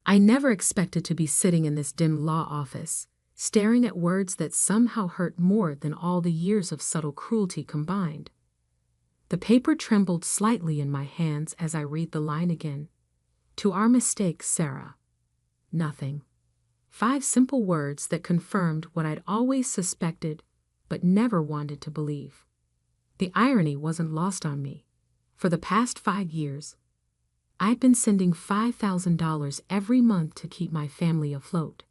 I never expected to be sitting in this dim law office, staring at words that somehow hurt more than all the years of subtle cruelty combined. The paper trembled slightly in my hands as I read the line again. To our mistake, Sarah. Nothing. 5 simple words that confirmed what I'd always suspected but never wanted to believe. The irony wasn't lost on me. For the past 5 years, I'd been sending $5,000 every month to keep my family afloat.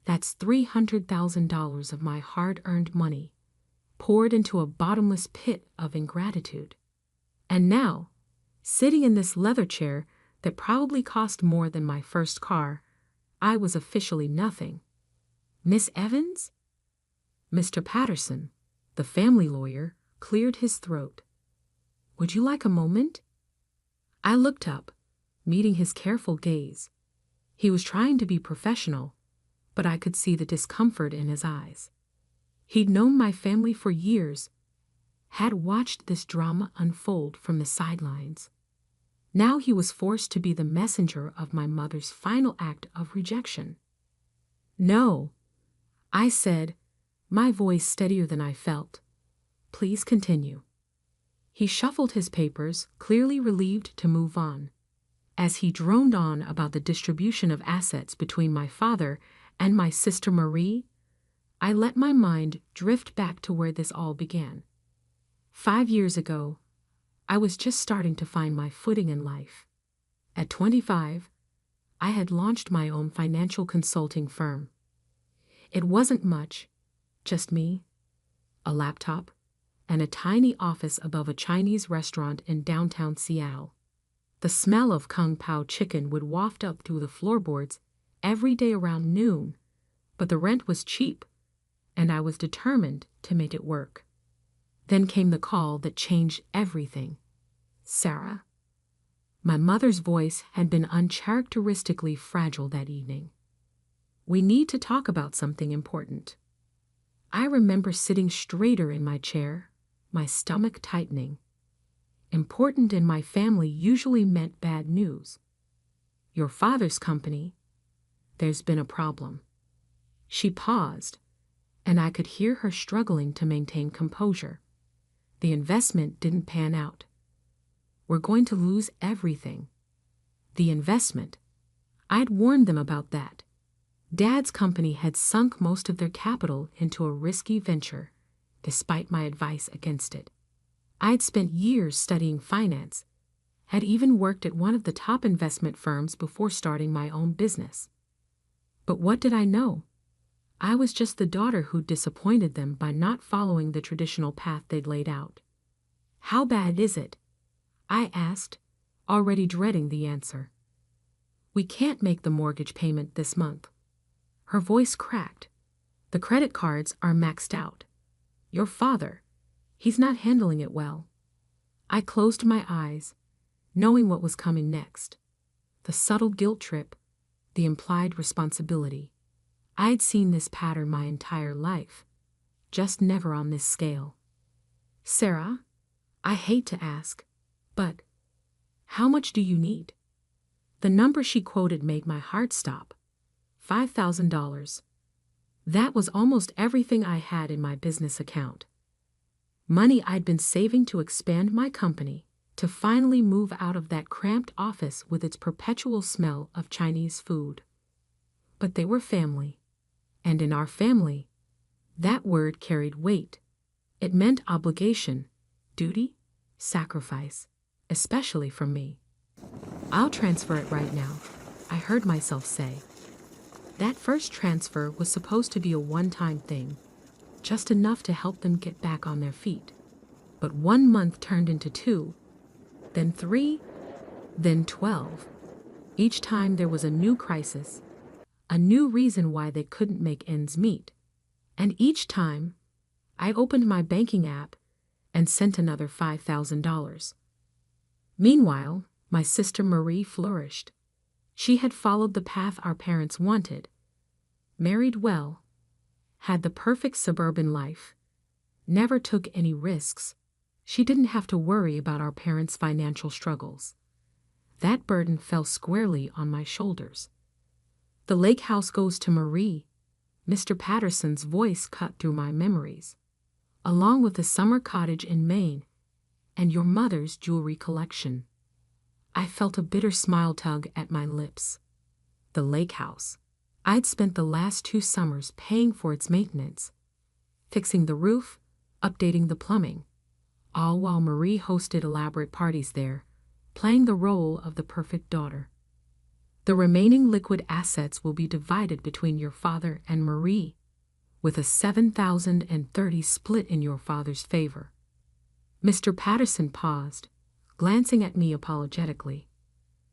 That's $300,000 of my hard-earned money, poured into a bottomless pit of ingratitude. And now, sitting in this leather chair that probably cost more than my first car, I was officially nothing. Miss Evans? Mr. Patterson, the family lawyer, cleared his throat. Would you like a moment? I looked up, meeting his careful gaze. He was trying to be professional, but I could see the discomfort in his eyes. He'd known my family for years, had watched this drama unfold from the sidelines. Now he was forced to be the messenger of my mother's final act of rejection. No, I said, my voice steadier than I felt. Please continue. He shuffled his papers, clearly relieved to move on. As he droned on about the distribution of assets between my father and my sister Marie, I let my mind drift back to where this all began. 5 years ago, I was just starting to find my footing in life. At 25, I had launched my own financial consulting firm. It wasn't much, just me, a laptop, and a tiny office above a Chinese restaurant in downtown Seattle. The smell of Kung Pao chicken would waft up through the floorboards every day around noon, but the rent was cheap, and I was determined to make it work. Then came the call that changed everything. Sarah. My mother's voice had been uncharacteristically fragile that evening. We need to talk about something important. I remember sitting straighter in my chair, my stomach tightening. Important in my family usually meant bad news. Your father's company, there's been a problem. She paused, and I could hear her struggling to maintain composure. The investment didn't pan out. We're going to lose everything. The investment. I'd warned them about that. Dad's company had sunk most of their capital into a risky venture, despite my advice against it. I'd spent years studying finance, had even worked at one of the top investment firms before starting my own business. But what did I know? I was just the daughter who disappointed them by not following the traditional path they'd laid out. How bad is it? I asked, already dreading the answer. We can't make the mortgage payment this month. Her voice cracked. The credit cards are maxed out. Your father, he's not handling it well. I closed my eyes, knowing what was coming next. The subtle guilt trip, the implied responsibility. I'd seen this pattern my entire life, just never on this scale. Sarah, I hate to ask, but how much do you need? The number she quoted made my heart stop. $5,000. That was almost everything I had in my business account. Money I'd been saving to expand my company, to finally move out of that cramped office with its perpetual smell of Chinese food. But they were family, and in our family, that word carried weight. It meant obligation, duty, sacrifice, especially from me. I'll transfer it right now, I heard myself say. That first transfer was supposed to be a one-time thing, just enough to help them get back on their feet. But 1 month turned into 2, then 3, then 12. Each time there was a new crisis, a new reason why they couldn't make ends meet. And each time, I opened my banking app and sent another $5,000. Meanwhile, my sister Marie flourished. She had followed the path our parents wanted, married well, had the perfect suburban life, never took any risks. She didn't have to worry about our parents' financial struggles. That burden fell squarely on my shoulders. The lake house goes to Marie. Mr. Patterson's voice cut through my memories, along with the summer cottage in Maine and your mother's jewelry collection. I felt a bitter smile tug at my lips. The lake house. I'd spent the last 2 summers paying for its maintenance, fixing the roof, updating the plumbing, all while Marie hosted elaborate parties there, playing the role of the perfect daughter. The remaining liquid assets will be divided between your father and Marie, with a 7,030 split in your father's favor. Mr. Patterson paused, glancing at me apologetically.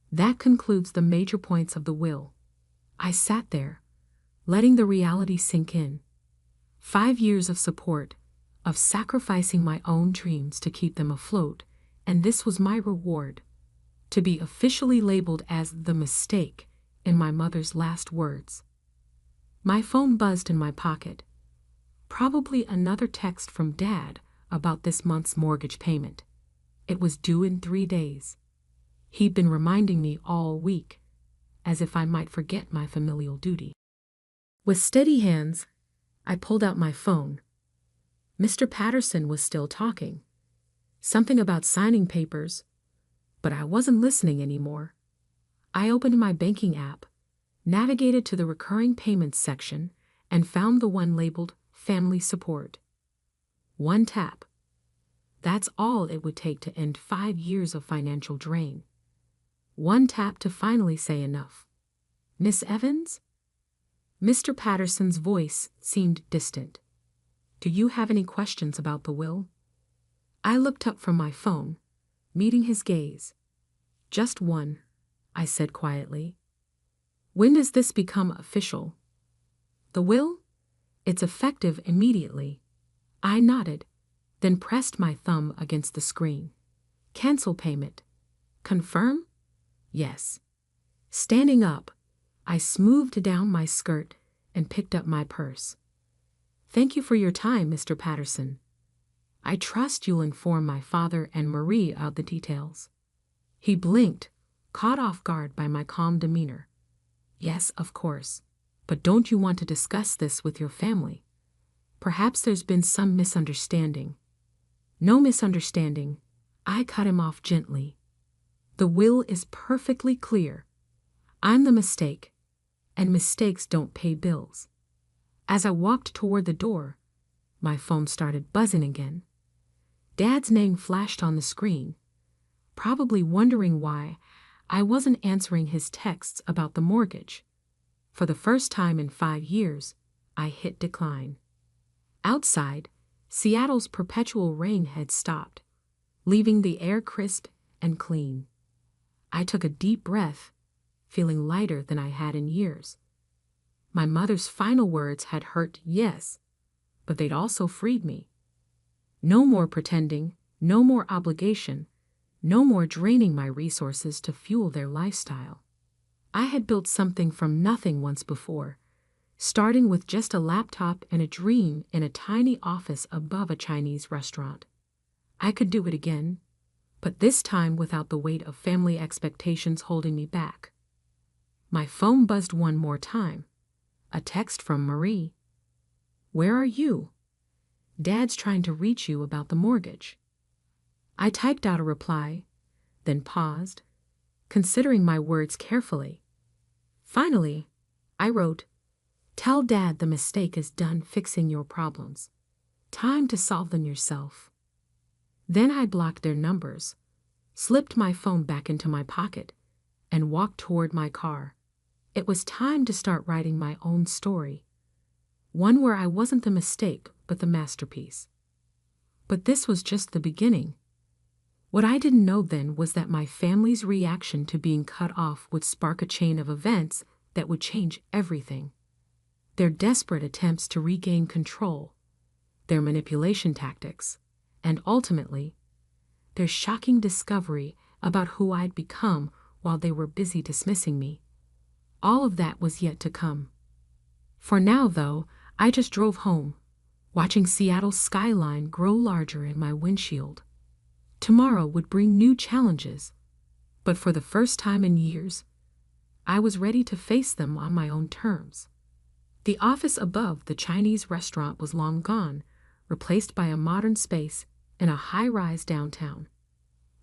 That concludes the major points of the will. I sat there, letting the reality sink in. 5 years of support, of sacrificing my own dreams to keep them afloat, and this was my reward: to be officially labeled as the mistake in my mother's last words. My phone buzzed in my pocket. Probably another text from Dad about this month's mortgage payment. It was due in 3 days. He'd been reminding me all week, as if I might forget my familial duty. With steady hands, I pulled out my phone. Mr. Patterson was still talking. Something about signing papers, but I wasn't listening anymore. I opened my banking app, navigated to the recurring payments section, and found the one labeled Family Support. 1 tap. That's all it would take to end 5 years of financial drain. 1 tap to finally say enough. Miss Evans? Mr. Patterson's voice seemed distant. Do you have any questions about the will? I looked up from my phone, meeting his gaze. Just one, I said quietly. When does this become official? The will? It's effective immediately. I nodded, then pressed my thumb against the screen. Cancel payment. Confirm? Yes. Standing up, I smoothed down my skirt and picked up my purse. Thank you for your time, Mr. Patterson. I trust you'll inform my father and Marie of the details. He blinked, caught off guard by my calm demeanor. Yes, of course. But don't you want to discuss this with your family? Perhaps there's been some misunderstanding. No misunderstanding. I cut him off gently. The will is perfectly clear. I'm the mistake, and mistakes don't pay bills. As I walked toward the door, my phone started buzzing again. Dad's name flashed on the screen, probably wondering why I wasn't answering his texts about the mortgage. For the first time in 5 years, I hit decline. Outside, Seattle's perpetual rain had stopped, leaving the air crisp and clean. I took a deep breath, feeling lighter than I had in years. My mother's final words had hurt, yes, but they'd also freed me. No more pretending, no more obligation, no more draining my resources to fuel their lifestyle. I had built something from nothing once before, starting with just a laptop and a dream in a tiny office above a Chinese restaurant. I could do it again, but this time without the weight of family expectations holding me back. My phone buzzed one more time. A text from Marie. Where are you? Dad's trying to reach you about the mortgage. I typed out a reply, then paused, considering my words carefully. Finally, I wrote, Tell Dad the mistake is done fixing your problems. Time to solve them yourself. Then I blocked their numbers, slipped my phone back into my pocket, and walked toward my car. It was time to start writing my own story, one where I wasn't the mistake but the masterpiece. But this was just the beginning. What I didn't know then was that my family's reaction to being cut off would spark a chain of events that would change everything. Their desperate attempts to regain control, their manipulation tactics, and ultimately, their shocking discovery about who I'd become while they were busy dismissing me. All of that was yet to come. For now, though, I just drove home, watching Seattle's skyline grow larger in my windshield. Tomorrow would bring new challenges, but for the first time in years, I was ready to face them on my own terms. The office above the Chinese restaurant was long gone, replaced by a modern space in a high-rise downtown.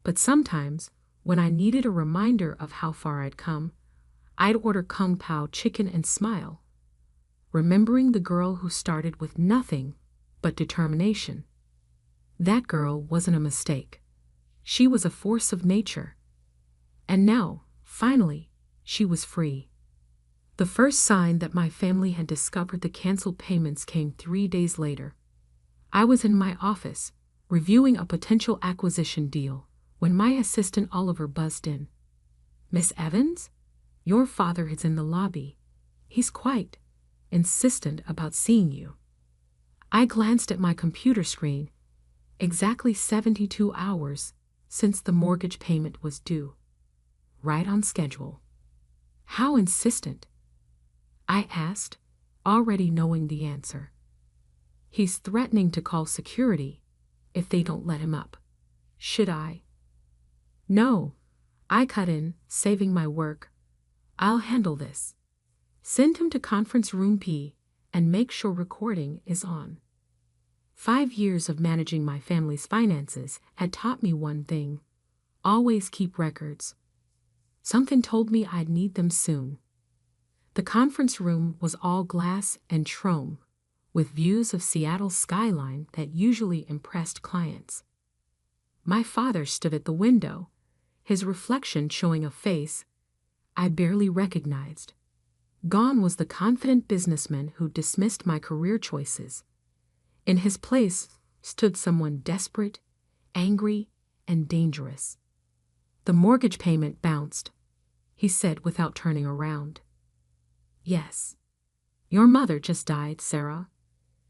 But sometimes, when I needed a reminder of how far I'd come, I'd order Kung Pao chicken and smile, remembering the girl who started with nothing but determination. That girl wasn't a mistake. She was a force of nature. And now, finally, she was free. The first sign that my family had discovered the canceled payments came 3 days later. I was in my office, reviewing a potential acquisition deal, when my assistant Oliver buzzed in. "Miss Evans? Your father is in the lobby. He's quite insistent about seeing you." I glanced at my computer screen. Exactly 72 hours since the mortgage payment was due. Right on schedule. "How insistent?" I asked, already knowing the answer. "He's threatening to call security if they don't let him up." Should I? "No," I cut in, saving my work. "I'll handle this. Send him to conference room P and make sure recording is on." 5 years of managing my family's finances had taught me one thing: always keep records. Something told me I'd need them soon. The conference room was all glass and chrome, with views of Seattle's skyline that usually impressed clients. My father stood at the window, his reflection showing a face I barely recognized. Gone was the confident businessman who dismissed my career choices. In his place stood someone desperate, angry, and dangerous. "The mortgage payment bounced," he said without turning around. "Yes. Your mother just died, Sarah."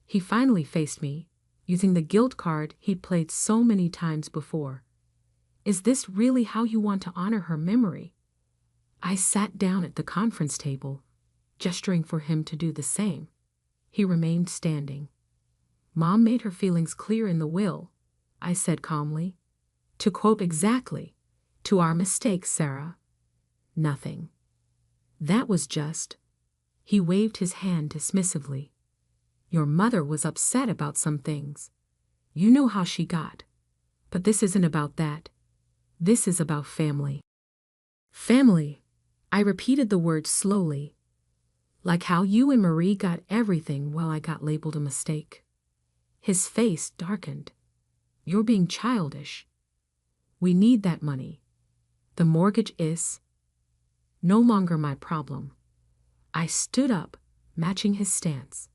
He finally faced me, using the guilt card he'd played so many times before. "Is this really how you want to honor her memory?" I sat down at the conference table, gesturing for him to do the same. He remained standing. "Mom made her feelings clear in the will," I said calmly. "To quote exactly, 'To our mistakes, Sarah.' Nothing. That was just." He waved his hand dismissively. "Your mother was upset about some things. You know how she got. But this isn't about that. This is about family." "Family." I repeated the word slowly. "Like how you and Marie got everything while I got labeled a mistake." His face darkened. "You're being childish. We need that money. The mortgage is no longer my problem." I stood up, matching his stance.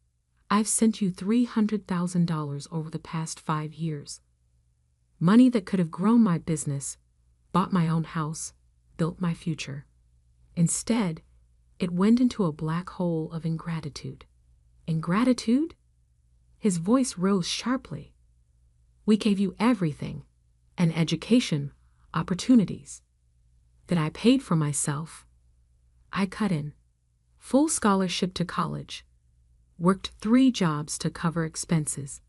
"I've sent you $300,000 over the past 5 years. Money that could have grown my business, bought my own house, built my future. Instead, it went into a black hole of ingratitude." "Ingratitude?" His voice rose sharply. "We gave you everything: an education, opportunities." "That I paid for myself." I cut in. "Full scholarship to college. Worked 3 jobs to cover expenses.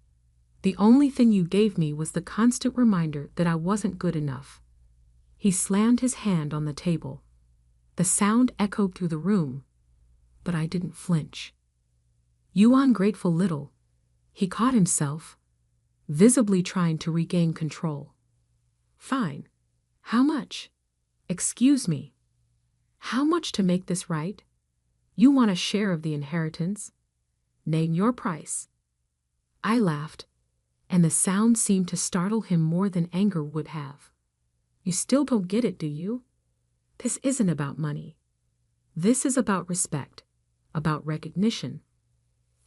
The only thing you gave me was the constant reminder that I wasn't good enough." He slammed his hand on the table. The sound echoed through the room, but I didn't flinch. "You ungrateful little." He caught himself, visibly trying to regain control. "Fine. How much?" "Excuse me. How much to make this right? You want a share of the inheritance? Name your price." I laughed, and the sound seemed to startle him more than anger would have. "You still don't get it, do you? This isn't about money. This is about respect, about recognition.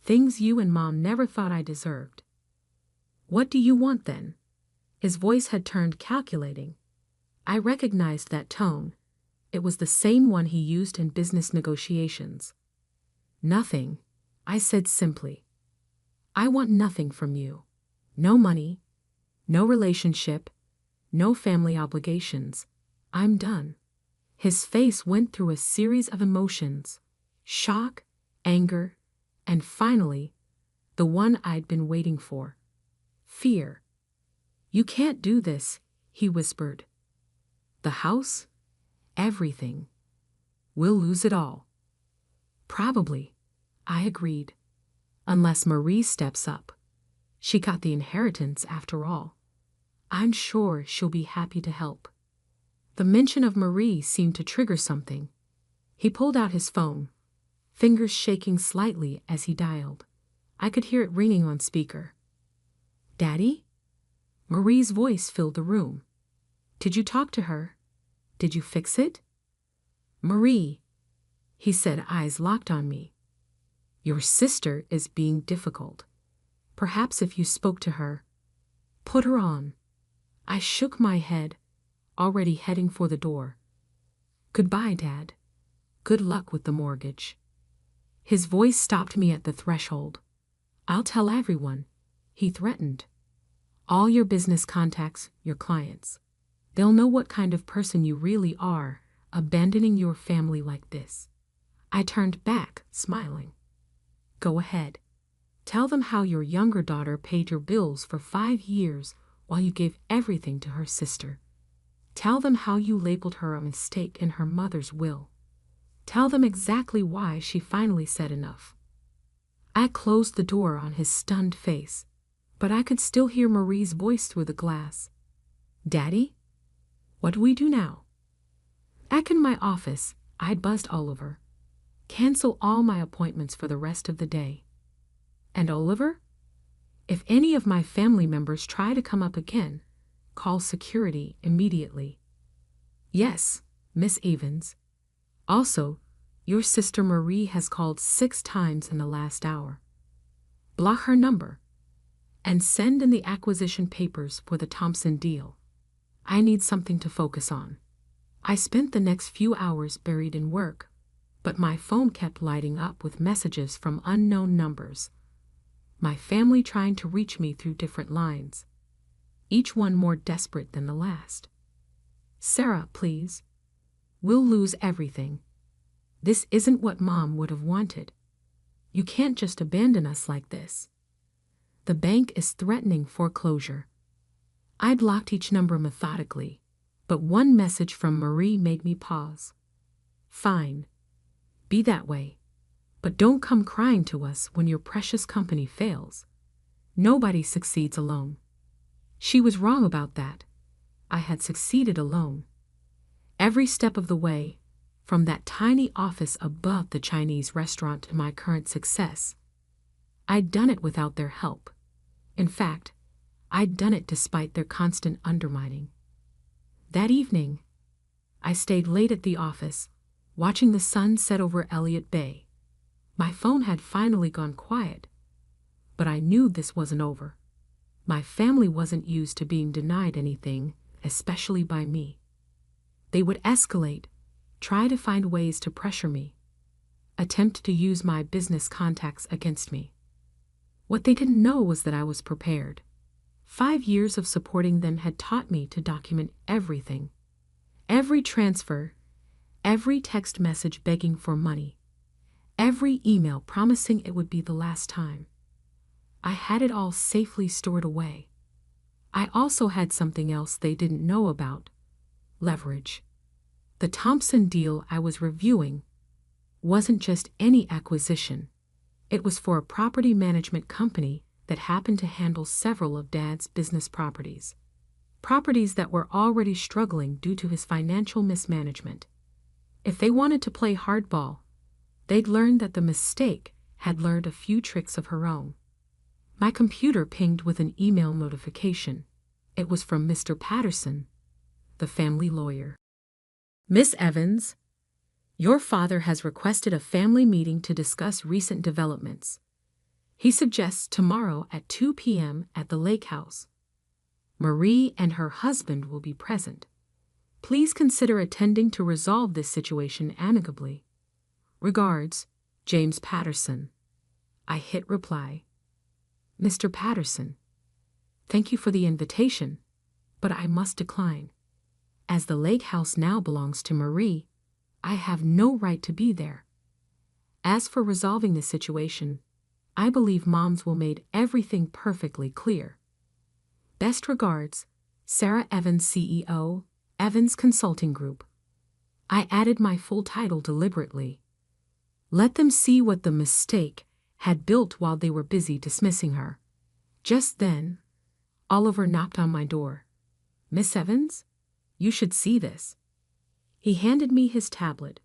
Things you and Mom never thought I deserved." "What do you want then?" His voice had turned calculating. I recognized that tone. It was the same one he used in business negotiations. "Nothing," I said simply. "I want nothing from you. No money, no relationship, no family obligations. I'm done." His face went through a series of emotions: shock, anger, and finally, the one I'd been waiting for: fear. "You can't do this," he whispered. "The house? Everything. We'll lose it all. Probably, I agreed. Unless Marie steps up. She got the inheritance after all. I'm sure she'll be happy to help. The mention of Marie seemed to trigger something. He pulled out his phone, fingers shaking slightly as he dialed. I could hear it ringing on speaker. Daddy? Marie's voice filled the room. Did you talk to her? Did you fix it? Marie, he said, eyes locked on me. Your sister is being difficult. Perhaps if you spoke to her. Put her on. I shook my head, already heading for the door. Goodbye, Dad. Good luck with the mortgage. His voice stopped me at the threshold. I'll tell everyone, he threatened. All your business contacts, your clients. They'll know what kind of person you really are, abandoning your family like this. I turned back, smiling. Go ahead. Tell them how your younger daughter paid your bills for 5 years while you gave everything to her sister. Tell them how you labeled her a mistake in her mother's will. Tell them exactly why she finally said enough. I closed the door on his stunned face, but I could still hear Marie's voice through the glass. Daddy? What do we do now? Back in my office, I'd buzzed Oliver. Cancel all my appointments for the rest of the day. And Oliver? If any of my family members try to come up again, call security immediately. Yes, Miss Evans. Also, your sister Marie has called 6 times in the last hour. Block her number. And send in the acquisition papers for the Thompson deal. I need something to focus on. I spent the next few hours buried in work, but my phone kept lighting up with messages from unknown numbers. My family trying to reach me through different lines, each one more desperate than the last. Sarah, please. We'll lose everything. This isn't what Mom would have wanted. You can't just abandon us like this. The bank is threatening foreclosure. I blocked each number methodically, but one message from Marie made me pause. Fine. Be that way. But don't come crying to us when your precious company fails. Nobody succeeds alone. She was wrong about that. I had succeeded alone. Every step of the way, from that tiny office above the Chinese restaurant to my current success. I'd done it without their help. In fact, I'd done it despite their constant undermining. That evening, I stayed late at the office, watching the sun set over Elliott Bay. My phone had finally gone quiet, but I knew this wasn't over. My family wasn't used to being denied anything, especially by me. They would escalate, try to find ways to pressure me, attempt to use my business contacts against me. What they didn't know was that I was prepared. 5 years of supporting them had taught me to document everything. Every transfer, every text message begging for money, every email promising it would be the last time. I had it all safely stored away. I also had something else they didn't know about: leverage. The Thompson deal I was reviewing wasn't just any acquisition. It was for a property management company that happened to handle several of Dad's business properties. Properties that were already struggling due to his financial mismanagement. If they wanted to play hardball, they'd learned that the mistake had learned a few tricks of her own. My computer pinged with an email notification. It was from Mr. Patterson, the family lawyer. Miss Evans, your father has requested a family meeting to discuss recent developments. He suggests tomorrow at 2 p.m. at the Lake House. Marie and her husband will be present. Please consider attending to resolve this situation amicably. Regards, James Patterson. I hit reply. Mr. Patterson, thank you for the invitation, but I must decline. As the Lake House now belongs to Marie, I have no right to be there. As for resolving the situation, I believe Moms will made everything perfectly clear. Best regards, Sarah Evans, CEO, Evans Consulting Group. I added my full title deliberately. Let them see what the mistake had built while they were busy dismissing her. Just then, Oliver knocked on my door. "Miss Evans? You should see this." He handed me his tablet,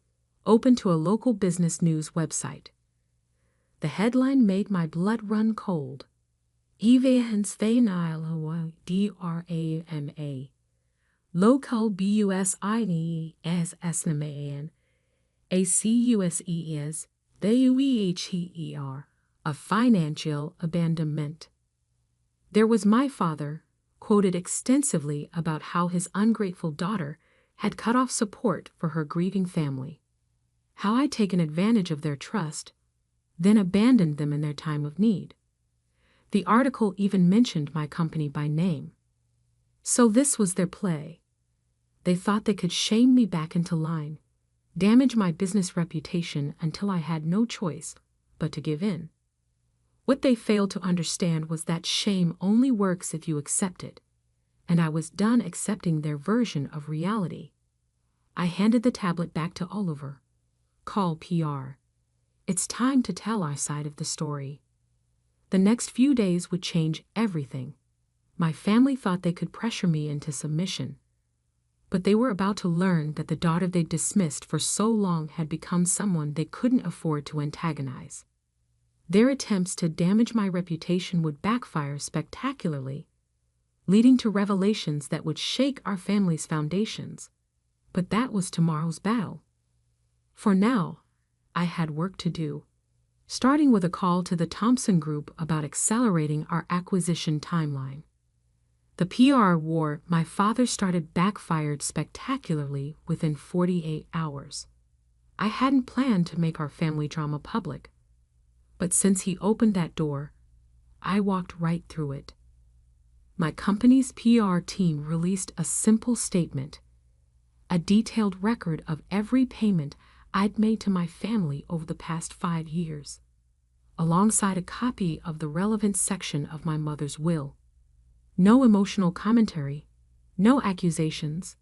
open to a local business news website. The headline made my blood run cold. Evans Drama. Local BUSINESSMAN. ACUSES. THEUEHER. A financial abandonment. There was my father, quoted extensively about how his ungrateful daughter had cut off support for her grieving family, how I'd taken advantage of their trust, then abandoned them in their time of need. The article even mentioned my company by name. So this was their play. They thought they could shame me back into line, damage my business reputation until I had no choice but to give in. What they failed to understand was that shame only works if you accept it, and I was done accepting their version of reality. I handed the tablet back to Oliver. "Call PR. It's time to tell our side of the story." The next few days would change everything. My family thought they could pressure me into submission, but they were about to learn that the daughter they dismissed for so long had become someone they couldn't afford to antagonize. Their attempts to damage my reputation would backfire spectacularly, leading to revelations that would shake our family's foundations. But that was tomorrow's battle. For now, I had work to do, starting with a call to the Thompson Group about accelerating our acquisition timeline. The PR war my father started backfired spectacularly within 48 hours. I hadn't planned to make our family drama public, but since he opened that door, I walked right through it. My company's PR team released a simple statement, a detailed record of every payment I'd made to my family over the past 5 years, alongside a copy of the relevant section of my mother's will. No emotional commentary, no accusations,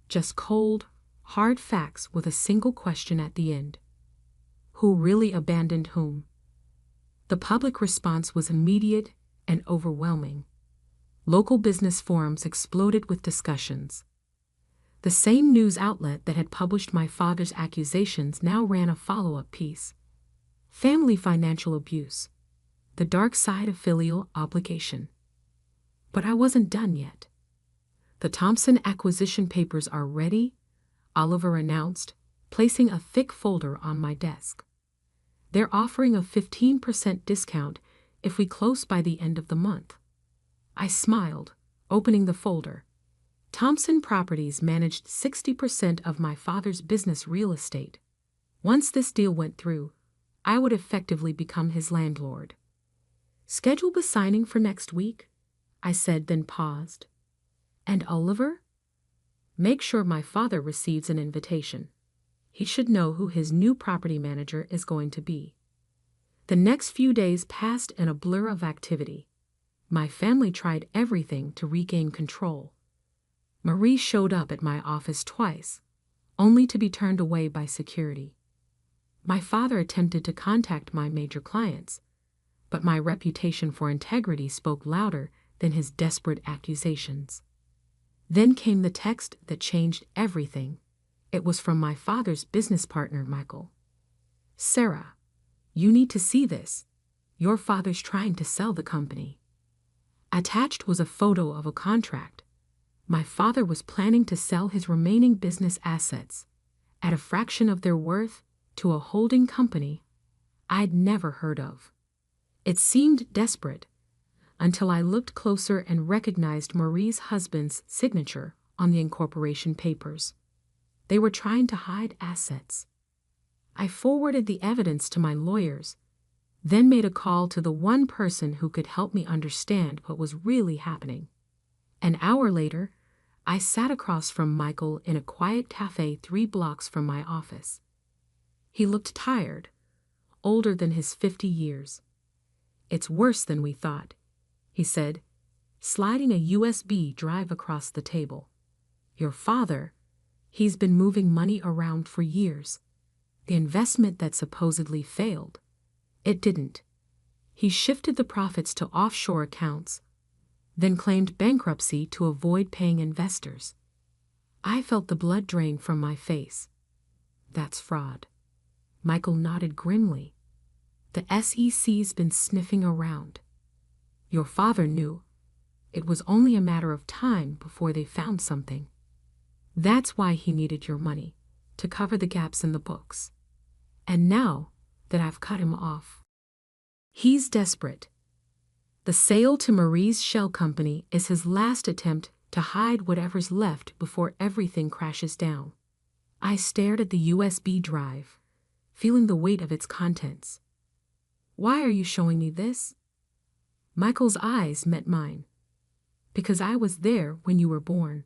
just cold, hard facts with a single question at the end. Who really abandoned whom? The public response was immediate and overwhelming. Local business forums exploded with discussions. The same news outlet that had published my father's accusations now ran a follow-up piece. Family financial abuse. The dark side of filial obligation. But I wasn't done yet. "The Thompson acquisition papers are ready," Oliver announced, placing a thick folder on my desk. "They're offering a 15% discount if we close by the end of the month." I smiled, opening the folder. Thompson Properties managed 60% of my father's business real estate. Once this deal went through, I would effectively become his landlord. "Schedule the signing for next week," I said, then paused. "And Oliver?" "Make sure my father receives an invitation. He should know who his new property manager is going to be." The next few days passed in a blur of activity. My family tried everything to regain control. Marie showed up at my office twice, only to be turned away by security. My father attempted to contact my major clients, but my reputation for integrity spoke louder than his desperate accusations. Then came the text that changed everything. It was from my father's business partner, Michael. "Sarah, you need to see this. Your father's trying to sell the company." Attached was a photo of a contract. My father was planning to sell his remaining business assets at a fraction of their worth to a holding company I'd never heard of. It seemed desperate until I looked closer and recognized Marie's husband's signature on the incorporation papers. They were trying to hide assets. I forwarded the evidence to my lawyers, then made a call to the one person who could help me understand what was really happening. An hour later, I sat across from Michael in a quiet cafe 3 blocks from my office. He looked tired, older than his 50 years. "It's worse than we thought," he said, sliding a USB drive across the table. "Your father, He's been moving money around for years. The investment that supposedly failed, it didn't. He shifted the profits to offshore accounts, then claimed bankruptcy to avoid paying investors. I felt the blood drain from my face. That's fraud. Michael nodded grimly. The SEC's been sniffing around. Your father knew. It was only a matter of time before they found something. That's why he needed your money, to cover the gaps in the books. And now that I've cut him off, he's desperate. The sale to Marie's shell company is his last attempt to hide whatever's left before everything crashes down. I stared at the USB drive, feeling the weight of its contents. Why are you showing me this? Michael's eyes met mine. Because I was there when you were born.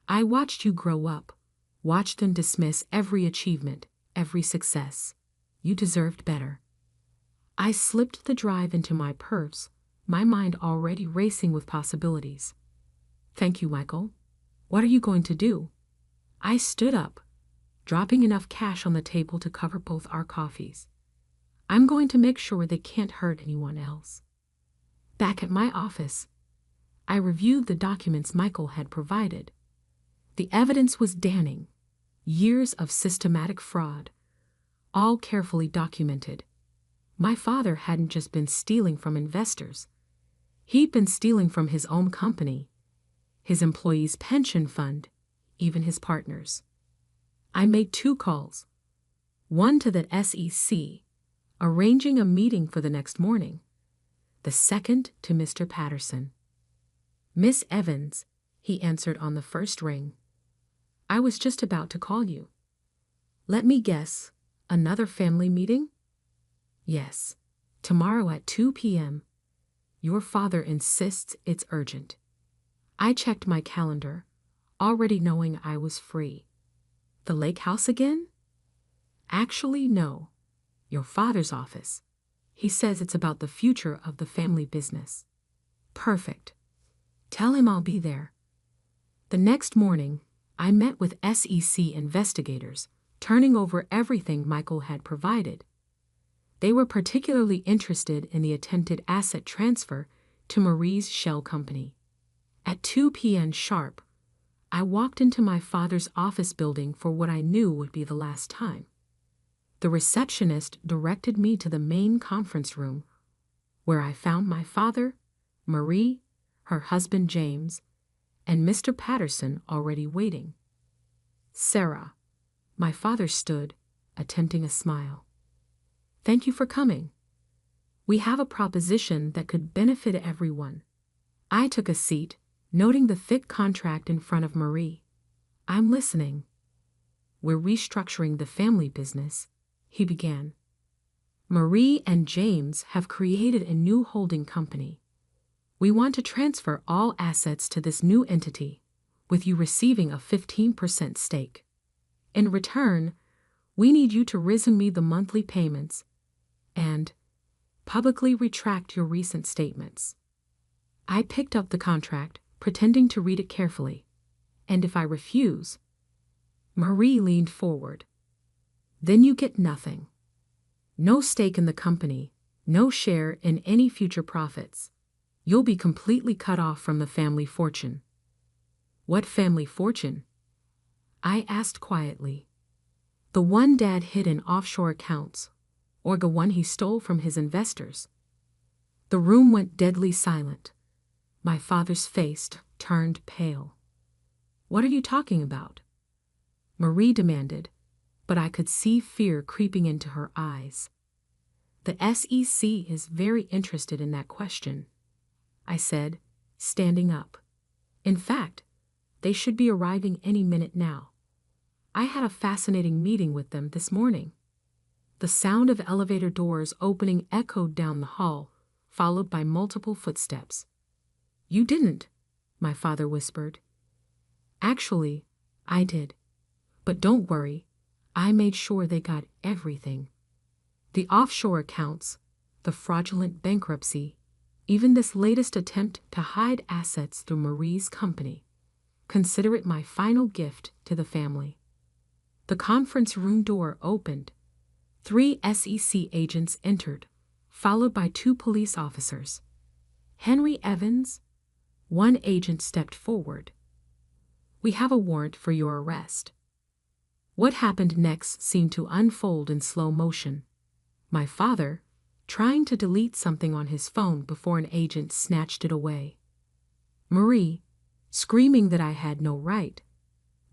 I watched you grow up, watched them dismiss every achievement, every success. You deserved better. I slipped the drive into my purse, my mind already racing with possibilities. Thank you, Michael. What are you going to do? I stood up, dropping enough cash on the table to cover both our coffees. I'm going to make sure they can't hurt anyone else. Back at my office, I reviewed the documents Michael had provided. The evidence was damning. Years of systematic fraud, all carefully documented. My father hadn't just been stealing from investors. He'd been stealing from his own company, his employees' pension fund, even his partners. I made 2 calls. One to the SEC, arranging a meeting for the next morning. The second to Mr. Patterson. Miss Evans, he answered on the first ring. I was just about to call you. Let me guess, another family meeting? Yes, tomorrow at 2 p.m. Your father insists it's urgent. I checked my calendar, already knowing I was free. The lake house again? Actually, no. Your father's office. He says it's about the future of the family business. Perfect. Tell him I'll be there. The next morning, I met with SEC investigators, turning over everything Michael had provided. They were particularly interested in the attempted asset transfer to Marie's shell company. At 2 p.m. sharp, I walked into my father's office building for what I knew would be the last time. The receptionist directed me to the main conference room, where I found my father, Marie, her husband James, and Mr. Patterson already waiting. Sarah, my father stood, attempting a smile. Thank you for coming. We have a proposition that could benefit everyone. I took a seat, noting the thick contract in front of Marie. I'm listening. We're restructuring the family business, he began. Marie and James have created a new holding company. We want to transfer all assets to this new entity, with you receiving a 15% stake. In return, we need you to resume me the monthly payments and publicly retract your recent statements. I picked up the contract, pretending to read it carefully. And if I refuse, Marie leaned forward. Then you get nothing. No stake in the company, no share in any future profits. You'll be completely cut off from the family fortune. What family fortune? I asked quietly. The one Dad hid in offshore accounts, or the one he stole from his investors. The room went deadly silent. My father's face turned pale. What are you talking about? Marie demanded, but I could see fear creeping into her eyes. The SEC is very interested in that question, I said, standing up. In fact, they should be arriving any minute now. I had a fascinating meeting with them this morning. The sound of elevator doors opening echoed down the hall, followed by multiple footsteps. You didn't, my father whispered. Actually, I did. But don't worry, I made sure they got everything. The offshore accounts, the fraudulent bankruptcy, even this latest attempt to hide assets through Marie's company. consider it my final gift to the family. The conference room door opened. 3 SEC agents entered, followed by 2 police officers. Henry Evans? One agent stepped forward. We have a warrant for your arrest. What happened next seemed to unfold in slow motion. My father, trying to delete something on his phone before an agent snatched it away. Marie, screaming that I had no right,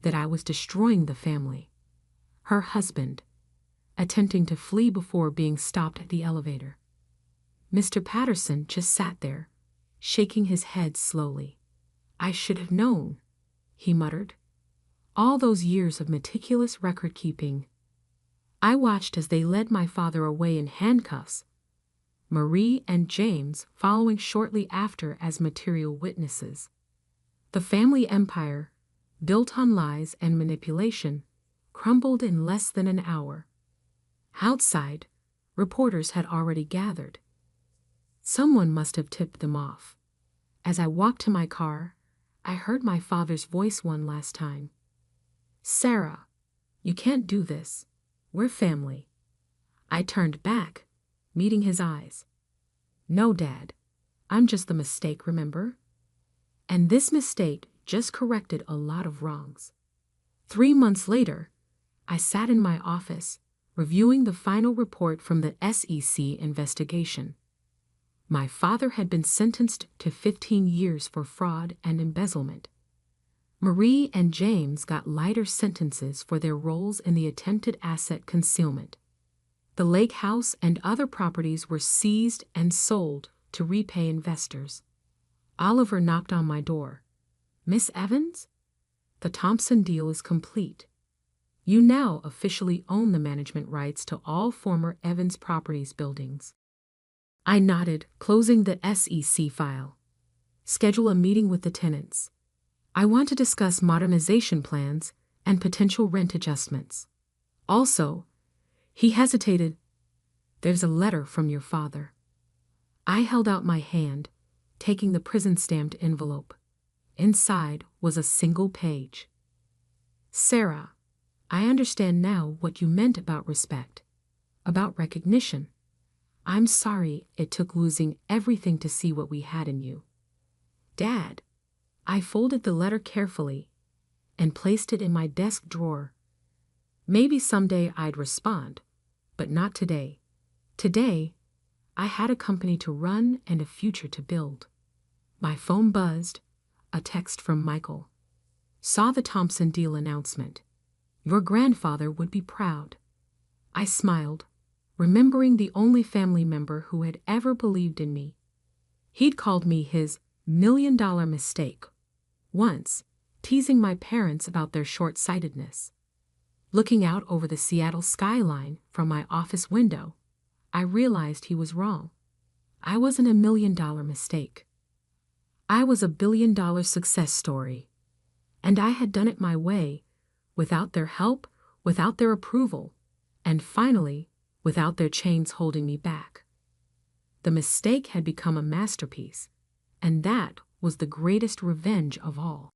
that I was destroying the family. Her husband, attempting to flee before being stopped at the elevator. Mr. Patterson just sat there, shaking his head slowly. I should have known, he muttered. All those years of meticulous record-keeping. I watched as they led my father away in handcuffs, Marie and James following shortly after as material witnesses. The family empire, built on lies and manipulation, crumbled in less than an hour. Outside, reporters had already gathered. Someone must have tipped them off. As I walked to my car, I heard my father's voice one last time. Sarah, you can't do this. We're family. I turned back, meeting his eyes. No, Dad. I'm just the mistake, remember? And this mistake just corrected a lot of wrongs. 3 months later, I sat in my office, reviewing the final report from the SEC investigation. My father had been sentenced to 15 years for fraud and embezzlement. Marie and James got lighter sentences for their roles in the attempted asset concealment. The lake house and other properties were seized and sold to repay investors. Oliver knocked on my door. Miss Evans? The Thompson deal is complete. You now officially own the management rights to all former Evans Properties buildings. I nodded, closing the SEC file. Schedule a meeting with the tenants. I want to discuss modernization plans and potential rent adjustments. Also, he hesitated. There's a letter from your father. I held out my hand, taking the prison-stamped envelope. Inside was a single page. Sarah, I understand now what you meant about respect, about recognition. I'm sorry it took losing everything to see what we had in you. Dad, I folded the letter carefully and placed it in my desk drawer. Maybe someday I'd respond, but not today. Today, I had a company to run and a future to build. My phone buzzed, a text from Michael. Saw the Thompson deal announcement. Your grandfather would be proud. I smiled, remembering the only family member who had ever believed in me. He'd called me his $1,000,000 mistake once, teasing my parents about their short-sightedness. Looking out over the Seattle skyline from my office window, I realized he was wrong. I wasn't a $1,000,000 mistake. I was a $1 billion success story. And I had done it my way, without their help, without their approval, and finally, without their chains holding me back. The mistake had become a masterpiece, and that was the greatest revenge of all.